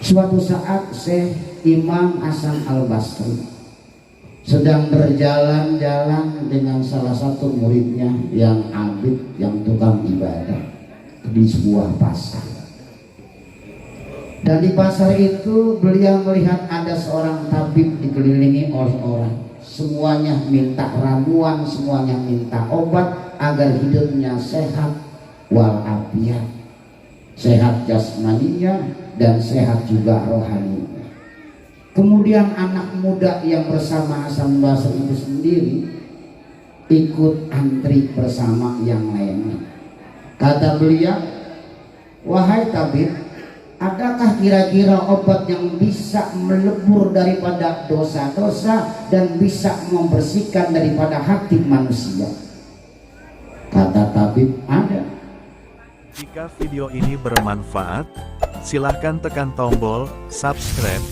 Suatu saat Syekh Imam Hasan Al-Basri sedang berjalan-jalan dengan salah satu muridnya yang abid, yang tukang ibadah di sebuah pasar. Dan di pasar itu beliau melihat ada seorang tabib dikelilingi oleh orang. Semuanya minta ramuan, semuanya minta obat agar hidupnya sehat walafiat, sehat jasmaninya dan sehat juga rohani. Kemudian anak muda yang bersama Hasan Basri itu sendiri ikut antri bersama yang lainnya. Kata beliau, "Wahai tabib, adakah kira-kira obat yang bisa melebur daripada dosa-dosa dan bisa membersihkan daripada hati manusia?" Kata tabib, "Ada." Jika video ini bermanfaat, silahkan tekan tombol subscribe,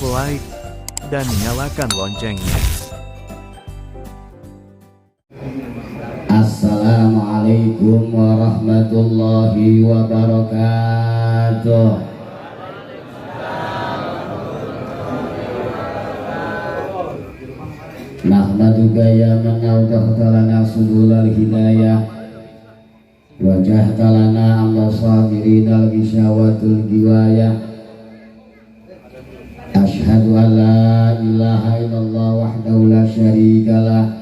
like, dan nyalakan loncengnya. Assalamualaikum warahmatullahi wabarakatuh. Nahmaduka ya man awdahta lana subulal hidayah wajahta lana amma sabirin al-gisyawatul giwayah. Ashhadu an la ilaha illallah wahdahu la syarikalah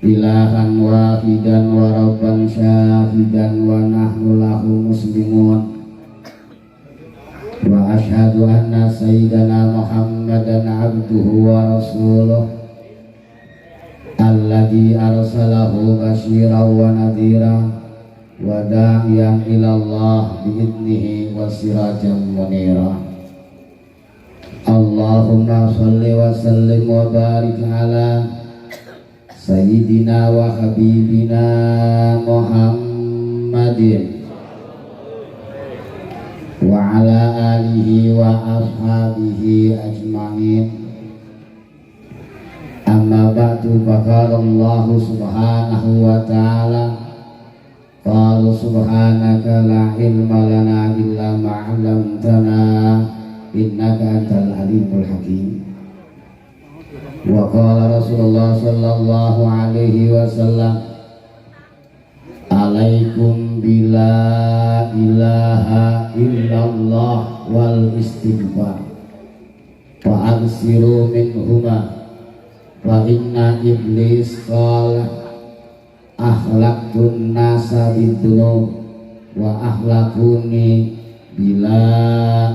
ilahan wahidan wa rabban syahidan wa nahnu lahu muslimun. Wa ashhadu anna sayyidana Muhammadan abduhu wa rasuluh alladhi arsalahu basyiran wa nadhiran wa da'iyan ilallah bi'idnihi wa sirajan munira. Allahumma sholli wa sallim wa barik ala sayyidina wa habibina Muhammadin wa ala alihi wa ashabihi ajma'in. Amma ba'du, faqala Allah subhanahu wa ta'ala, qala subhanaka la ilma lana illa ma 'allamtana innaka antal alimul hakim. Wa qala Rasulullah sallallahu alaihi wasallam, alaikum bila ilaha illallah wal istighfar fa aksiru minhuma fa inna iblis qala akhlaqtun nasa bidunub wa akhlaquni bila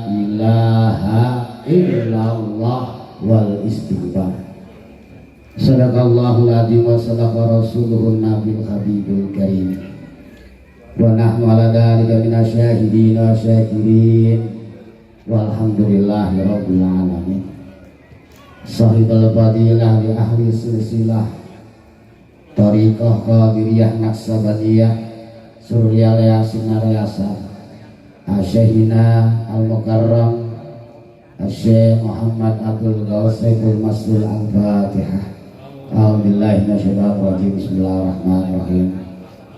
ilaha illallah wal istighfar. Sadaqallahul adzim wa sadaqa rasuluhun nabiyul habibul karim. Wa nahnu ala dzalika minasyahidin wa syakirin walhamdulillahi rabbil alamin. Sahibul fadilah li ahli silsilah Tariqah Qadiriyah Naqsabandiyah Suryal Yasin Aryasa Asyihina Al-Mukarram Asyikh Muhammad Abdul Ghausibul Mas'ul Al-Fatihah. A'udzubillahi minasyaitonir rajim. Bismillahirrahmanirrahim.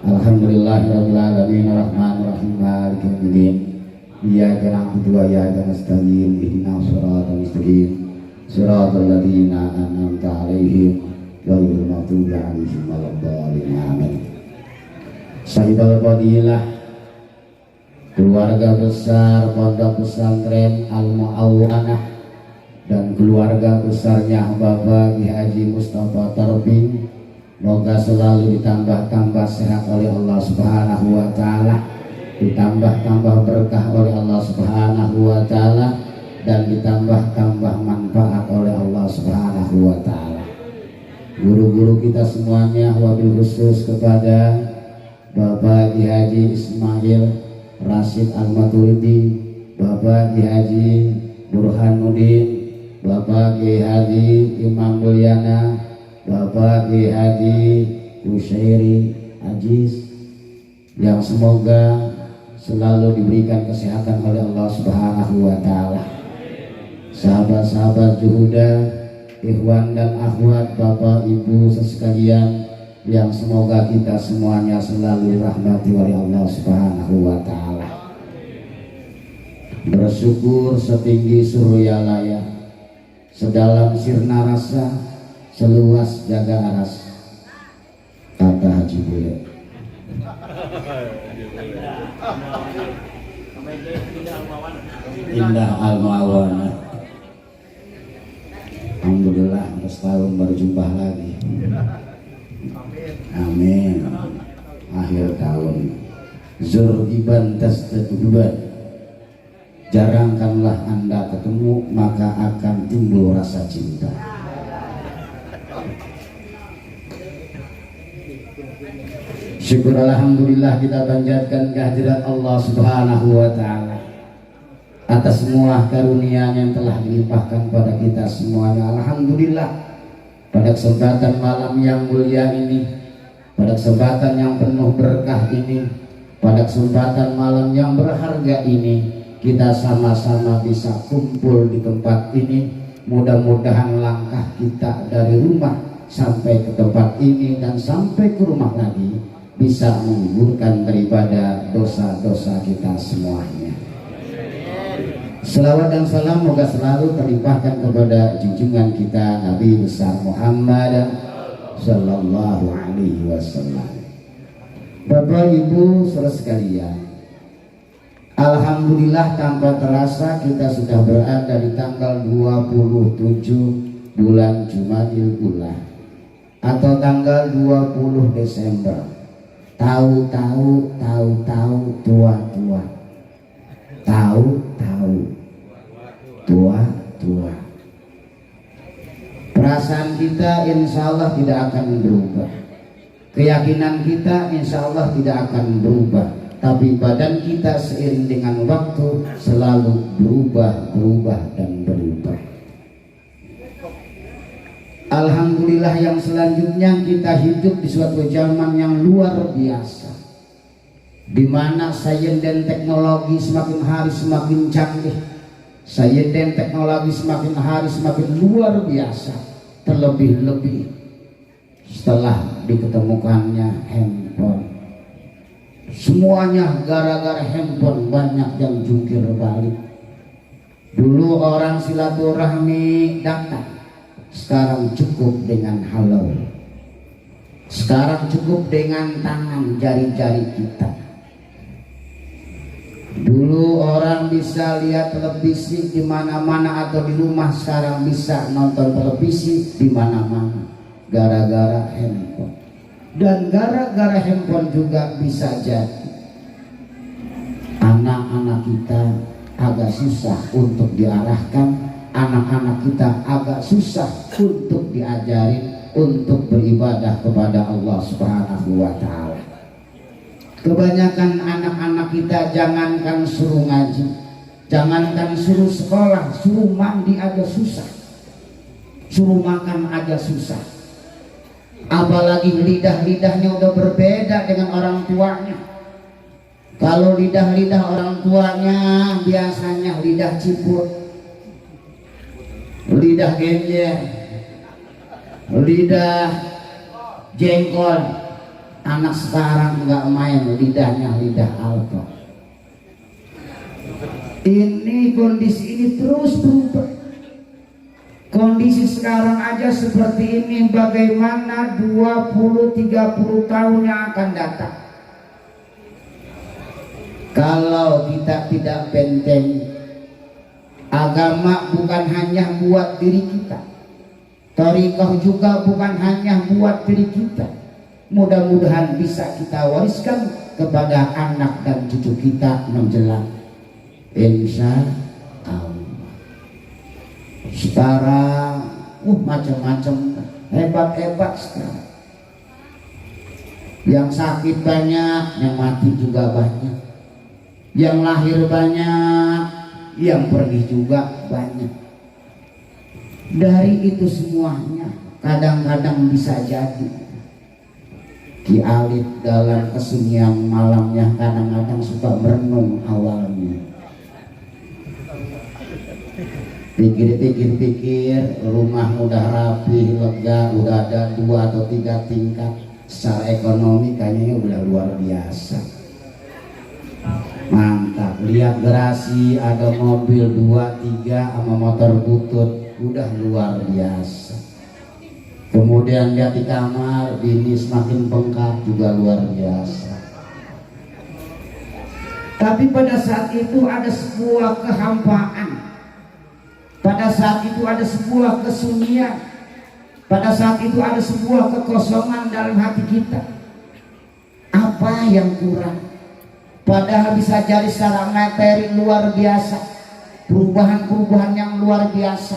Alhamdulillahirabbil alamin arrahmanir rahim maliki yaumiddin. Iyyaka na'budu wa iyyaka nasta'in. Ihdinas siratal mustaqim. Siratal ladzina an'amta 'alaihim ghairil maghdubi 'alaihim waladdallin. Amin. Sahibul fadilah, keluarga besar Pondok Pesantren Al-Mu'awwanah dan keluarga besarnya Bapak Ki Haji Mustafa Tarbin, moga selalu ditambah-tambah sehat oleh Allah Subhanahu wa taala, ditambah-tambah berkah oleh Allah Subhanahu wa taala, dan ditambah-tambah manfaat oleh Allah Subhanahu wa taala. Guru-guru kita semuanya, wabil khusus kepada Bapak Ki Haji Ismail Rasid Al-Maturidi, Bapak Ki Haji Burhanuddin, Bapak Ki Haji Imam Mulyana, Bapak Ki Haji Kusyairi Aziz, yang semoga selalu diberikan kesehatan oleh Allah Subhanahu wa taala. Sahabat-sahabat juhuda, ikhwan dan akhwat, Bapak Ibu sekalian, yang semoga kita semuanya selalu dirahmati oleh Allah Subhanahu wa taala. bersyukur setinggi suryalaya, sedalam sirna rasa, seluas jaga aras, kata Haji Bule. Indah al-Mawana. Alhamdulillah setahun berjumpa lagi. Amin. Akhir tahun Zurgiban tasdaduban. Jarangkanlah Anda ketemu, maka akan timbul rasa cinta. Syukur alhamdulillah kita panjatkan kehadirat Allah Subhanahu wa taala atas semua karunia yang telah dilimpahkan pada kita semuanya. Alhamdulillah, pada kesempatan malam yang mulia ini, pada kesempatan yang penuh berkah ini, pada kesempatan malam yang berharga ini, kita sama-sama bisa kumpul di tempat ini. Mudah-mudahan langkah kita dari rumah sampai ke tempat ini dan sampai ke rumah lagi bisa menggugurkan daripada dosa-dosa kita semuanya. Selawat dan salam moga selalu terlimpahkan kepada junjungan kita Nabi besar Muhammad sallallahu alaihi wasallam. Bapak Ibu saudara sekalian, alhamdulillah tanpa terasa kita sudah berada di tanggal 27 bulan Jumadil Ula atau tanggal 20 Desember. Tahu-tahu tua-tua. Tahu-tahu tua-tua. Perasaan kita insya Allah tidak akan berubah. Keyakinan kita insya Allah tidak akan berubah. Tapi badan kita seiring dengan waktu selalu berubah dan berubah. Alhamdulillah yang selanjutnya kita hidup di suatu zaman yang luar biasa, di mana sains dan teknologi semakin hari semakin canggih, sains dan teknologi semakin hari semakin luar biasa, terlebih-lebih setelah diketemukannya handphone. Semuanya gara-gara handphone banyak yang jungkir balik. Dulu orang silaturahmi datang, sekarang cukup dengan halo. Sekarang cukup dengan tangan jari-jari kita. Dulu orang bisa lihat televisi di mana-mana atau di rumah, sekarang bisa nonton televisi di mana-mana gara-gara handphone. Dan gara-gara handphone juga bisa jadi anak-anak kita agak susah untuk diarahkan, anak-anak kita agak susah untuk diajarin untuk beribadah kepada Allah Subhanahu wa taala. Kebanyakan anak-anak kita jangankan suruh ngaji, jangankan suruh sekolah, suruh mandi aja susah, suruh makan aja susah. Apalagi lidah-lidahnya udah berbeda dengan orang tuanya. Kalau lidah-lidah orang tuanya biasanya lidah ciput, lidah genjer, lidah jengkol. Anak sekarang nggak main lidahnya lidah alkohol. Ini kondisi ini terus berubah. Kondisi sekarang aja seperti ini, bagaimana 20-30 tahun yang akan datang? Kalau kita tidak benteng, agama bukan hanya buat diri kita, thariqah juga bukan hanya buat diri kita. Mudah-mudahan bisa kita wariskan kepada anak dan cucu kita menjelang, insya Allah. Sekarang macam-macam, hebat-hebat sekarang. Yang sakit banyak, yang mati juga banyak. Yang lahir banyak, yang pergi juga banyak. Dari itu semuanya kadang-kadang bisa jadi Ki Alif dalam kesunyian malamnya kadang-kadang suka merenung awalnya. Pikir-pikir rumah udah rapi, lega, udah ada 2 atau 3 tingkat. Secara ekonomi kayaknya udah luar biasa, mantap. mantap. Lihat garasi ada mobil 2, 3 sama motor butut, udah luar biasa. Kemudian lihat di kamar, bini semakin bengkak, juga luar biasa. Tapi pada saat itu ada sebuah kehampaan, pada saat itu ada sebuah kesunyian, pada saat itu ada sebuah kekosongan dalam hati kita. Apa yang kurang? Padahal bisa jadi secara materi luar biasa, perubahan-perubahan yang luar biasa.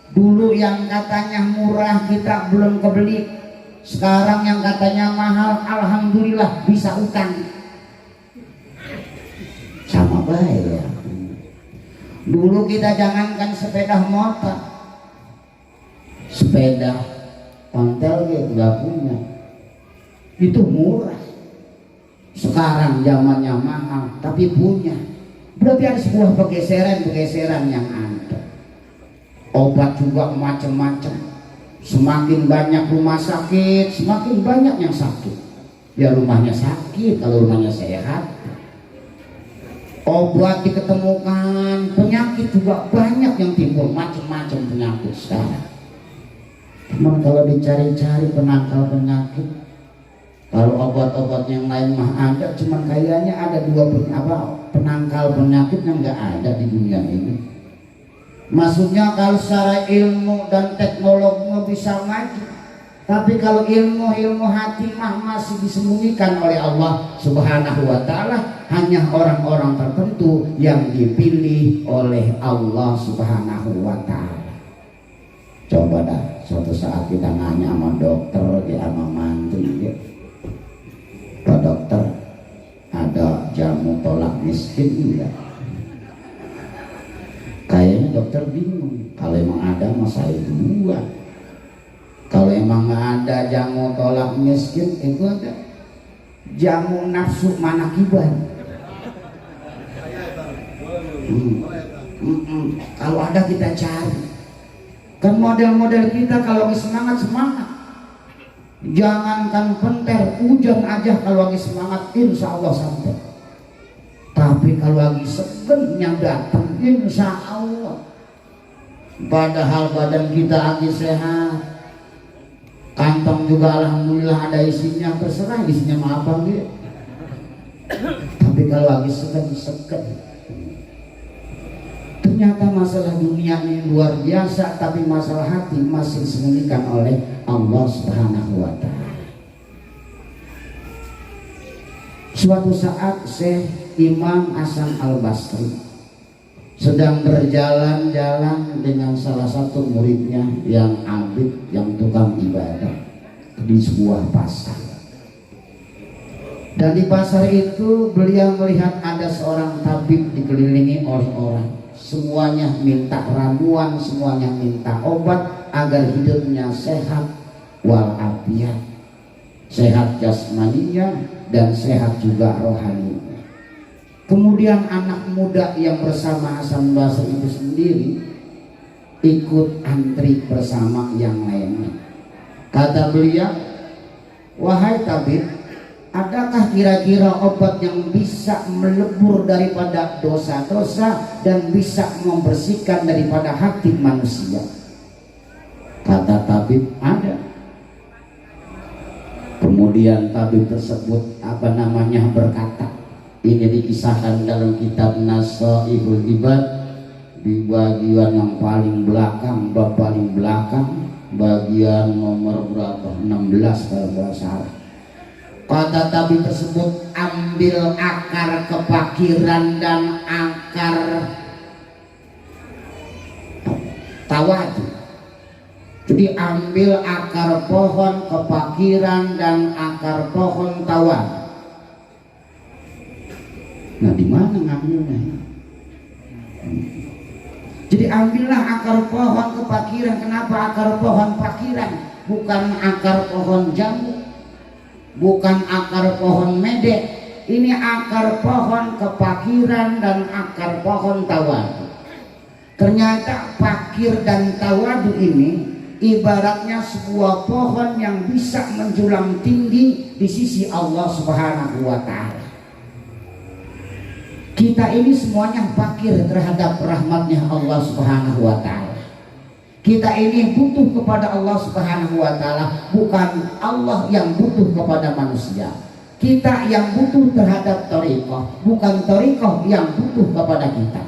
Dulu yang katanya murah kita belum kebeli, sekarang yang katanya mahal alhamdulillah bisa utang. Sama baik ya. Dulu kita jangankan sepeda motor, sepeda ontel dia nggak punya, itu murah. Sekarang zamannya mahal tapi punya, berarti ada sebuah pergeseran yang ada. Obat juga macam-macam, semakin banyak rumah sakit semakin banyak yang sakit. Ya rumahnya sakit kalau rumahnya sehat. Obat diketemukan, penyakit juga banyak yang timbul, macam-macam penyakit sekarang. Cuman kalau dicari-cari penangkal penyakit, kalau obat-obat yang lain mah ada, cuman kayaknya ada penangkal penyakit yang nggak ada di dunia ini. Maksudnya kalau secara ilmu dan teknologi bisa maju, tapi kalau ilmu hati mah masih disembunyikan oleh Allah Subhanahu wa Ta'ala. Hanya orang-orang tertentu yang dipilih oleh Allah Subhanahu wa Ta'ala. Coba dah suatu saat kita nanya sama dokter sama mantri, Pak dokter, ada jamu tolak miskin enggak? Kayaknya dokter bingung. Kalau emang ada mah saya buat. Kalau emang nggak ada jamu tolak miskin, itu ada jamu nafsu manakiban. Kalau ada kita cari. Kan model-model kita kalau lagi semangat, jangankan penter, hujan aja kalau lagi semangat insya Allah sampai. Tapi kalau lagi segennya datang insya Allah. Padahal badan kita lagi sehat, kantong juga alhamdulillah ada isinya, terserah isinya mau apa gitu. Tapi kalau lagi segen, ternyata masalah dunia ini luar biasa, tapi masalah hati masih disembunyikan oleh Allah Subhanahu wa Ta'ala. Suatu saat Syekh Imam Hasan Al-Basri sedang berjalan-jalan dengan salah satu muridnya yang abid, yang tukang ibadah di sebuah pasar. Dan di pasar itu beliau melihat ada seorang tabib dikelilingi oleh orang. Semuanya minta ramuan, semuanya minta obat agar hidupnya sehat walafiat, sehat jasmaninya dan sehat juga rohaninya. Kemudian anak muda yang bersama Hasan Basri itu sendiri ikut antri bersama yang lainnya. Kata beliau, wahai tabib, adakah kira-kira obat yang bisa melebur daripada dosa-dosa dan bisa membersihkan daripada hati manusia? Kata tabib, ada. Kemudian tabib tersebut berkata, ini dikisahkan dalam kitab Nasaihul Ibad di bagian yang paling belakang, bagian nomor berapa? 16 kalau nggak salah. Kata tabib tersebut, ambil akar kepakiran dan akar tawadu. Jadi ambil akar pohon kepakiran dan akar pohon tawadu. Nah, di mana ngambilnya? Jadi ambillah akar pohon kepakiran. Kenapa akar pohon pakiran? Bukan akar pohon jambu, bukan akar pohon medek. Ini akar pohon kepakiran dan akar pohon tawadu. Ternyata pakir dan tawadu ini ibaratnya sebuah pohon yang bisa menjulang tinggi di sisi Allah Subhanahu wa Ta'ala. Kita ini semuanya fakir terhadap rahmatnya Allah Subhanahu wa Ta'ala. Kita ini butuh kepada Allah Subhanahu wa Ta'ala, bukan Allah yang butuh kepada manusia. Kita yang butuh terhadap thariqah, bukan thariqah yang butuh kepada kita.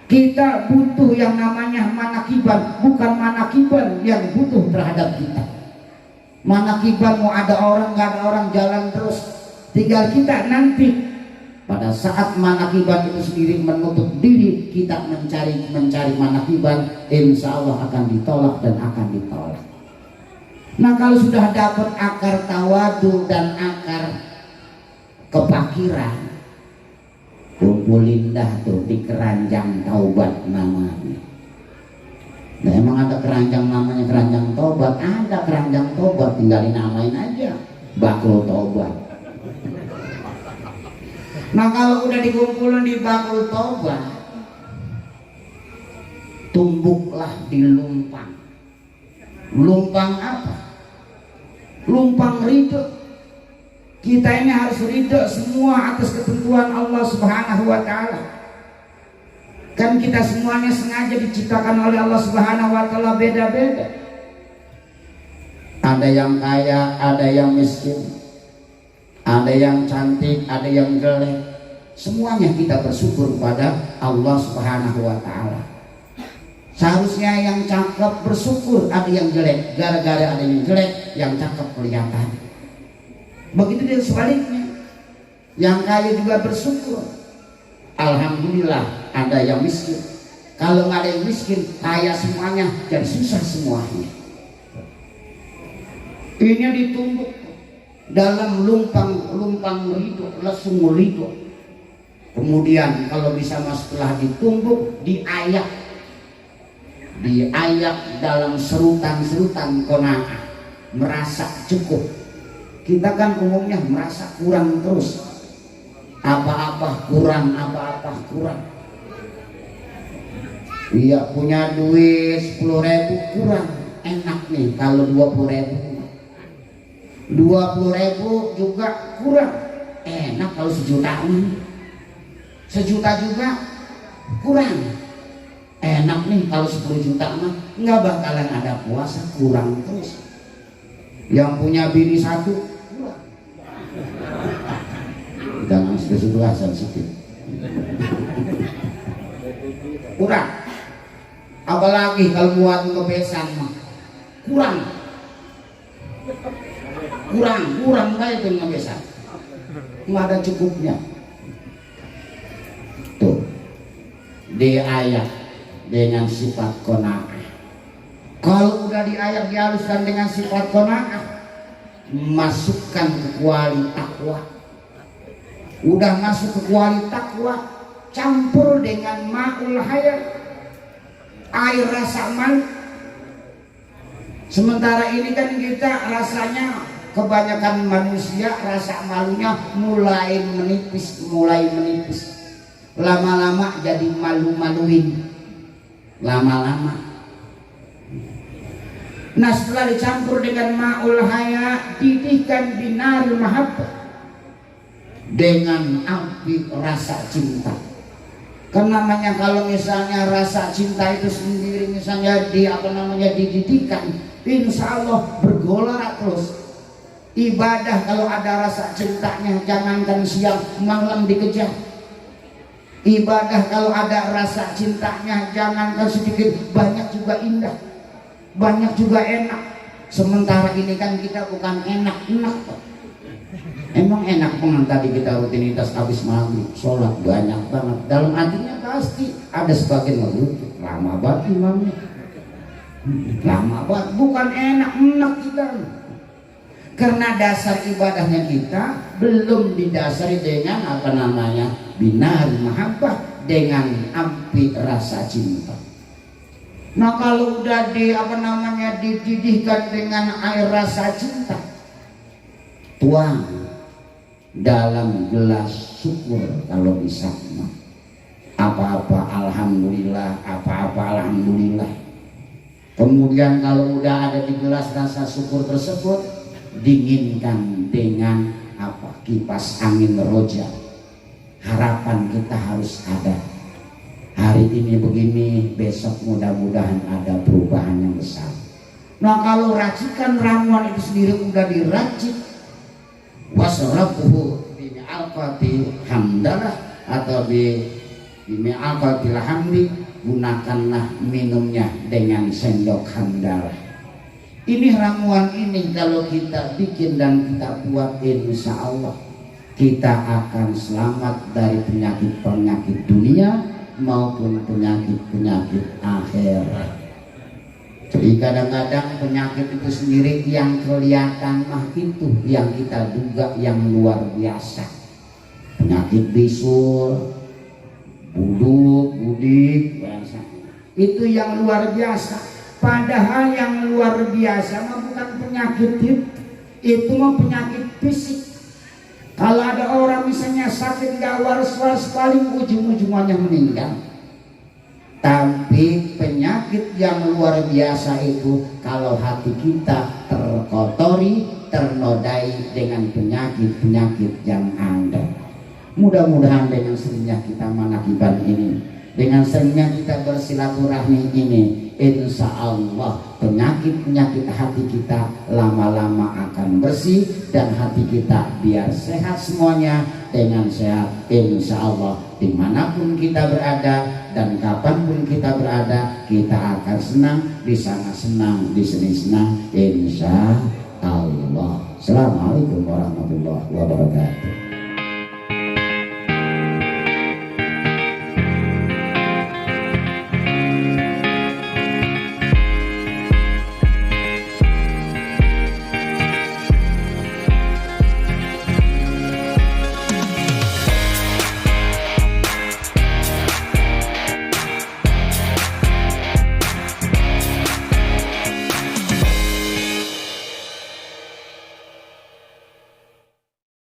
Kita butuh yang namanya manakiban, bukan manakiban yang butuh terhadap kita. Manakiban mau ada orang nggak ada orang jalan terus, tinggal kita nanti pada saat manakiban itu sendiri menutup diri, kita mencari manakiban, insya Allah akan ditolak dan akan ditolak. Nah kalau sudah dapat akar tawadu dan akar kepakiran, kumpulin dah tuh di keranjang taubat namanya. Nah emang ada keranjang namanya keranjang taubat? Ada keranjang taubat, tinggal namain aja bakul taubat. Nah kalau udah dikumpulin di bakul taubat, tumbuklah di lumpang. Lumpang apa? Lumpang ridho. Kita ini harus ridho semua atas ketentuan Allah Subhanahu wa Ta'ala. Kan kita semuanya sengaja diciptakan oleh Allah Subhanahu wa Ta'ala beda-beda. Ada yang kaya, ada yang miskin, ada yang cantik, ada yang jelek. Semuanya kita bersyukur kepada Allah Subhanahu wa Ta'ala. Seharusnya yang cakep bersyukur, ada yang jelek. Gara-gara ada yang jelek, yang cakep kelihatan. Begitu dia sebaliknya. Yang kaya juga bersyukur, alhamdulillah ada yang miskin. Kalau nggak ada yang miskin, kaya semuanya, jadi susah semuanya. Ini ditumbuk dalam lumpang ridho, lesung ridho. Kemudian kalau bisa setelah ditumbuk, diayak dalam serutan qanaah, merasa cukup. Kita kan umumnya merasa kurang terus, apa-apa kurang. Iya punya duit 10.000 kurang, enak nih kalau 20.000. 20.000 juga kurang, enak kalau sejuta. Sejuta juga kurang, enak nih kalau 10 juta mah nggak bakalan ada puasa, kurang terus. Yang punya bini 1 kurang. Jangan sesuatu sedikit kurang. Apalagi kalau buat kebesan mah kurang kayak itu ngebesan, nggak ada cukupnya. Tuh diayak dengan sifat qanaah. Kalau udah diayak dihaluskan dengan sifat qanaah, masukkan ke kuali takwa. Udah masuk ke kuali takwa, campur dengan ma'ul haya, air rasa malu. Sementara ini kan kita rasanya, kebanyakan manusia rasa malunya mulai menipis. Lama-lama jadi malu-maluin. Lama-lama. Nah setelah dicampur dengan ma'ul haya, didihkan binarul mahabbah, dengan api rasa cinta. Karena namanya kalau misalnya rasa cinta itu sendiri misalnya dididihkan, insya Allah bergolak terus. Ibadah kalau ada rasa cintanya, jangankan siang malam dikejar. Ibadah kalau ada rasa cintanya, jangankan sedikit, banyak juga indah, banyak juga enak. Sementara ini kan kita bukan enak. Emang enak banget tadi kita rutinitas habis maghrib, sholat banyak banget. Dalam hatinya pasti ada sebagian merujuk, lama banget imamnya, lama banget. Bukan enak kita. Karena dasar ibadahnya kita belum didasari dengan binar mahabbah, dengan api rasa cinta. Nah kalau udah dididihkan dengan air rasa cinta, tuang dalam gelas syukur. Kalau bisa apa-apa alhamdulillah, Kemudian kalau udah ada di gelas rasa syukur tersebut, dinginkan dengan kipas angin roja. harapan kita harus ada. Hari ini begini, besok mudah-mudahan ada perubahan yang besar. Nah kalau racikan ramuan itu sendiri udah diracik, wasrafuhu bimi'alqati hamdalah atau bimi'alqatil hamdi, gunakanlah minumnya dengan sendok hamdalah. Ini ramuan ini kalau kita bikin dan kita buat, insya Allah kita akan selamat dari penyakit-penyakit dunia maupun penyakit-penyakit akhirat. Jadi kadang-kadang penyakit itu sendiri yang kelihatan mah itu yang kita duga yang luar biasa. Penyakit bisul, buduk, budik, itu yang luar biasa. Padahal yang luar biasa mah bukan penyakit itu mah penyakit fisik. Kalau ada orang misalnya sakit gak waras-waras, paling ujung-ujungnya meninggal. Tapi penyakit yang luar biasa itu kalau hati kita terkotori, ternodai dengan penyakit-penyakit yang ada. Mudah-mudahan dengan seringnya kita manakiban ini, dengan seringnya kita bersilaturahmi ini, insya Allah penyakit-penyakit hati kita lama-lama akan bersih dan hati kita biar sehat semuanya. Dengan sehat insya Allah dimanapun kita berada dan kapanpun kita berada, kita akan senang, di sana senang, di sini senang, insya Allah. Assalamualaikum warahmatullahi wabarakatuh.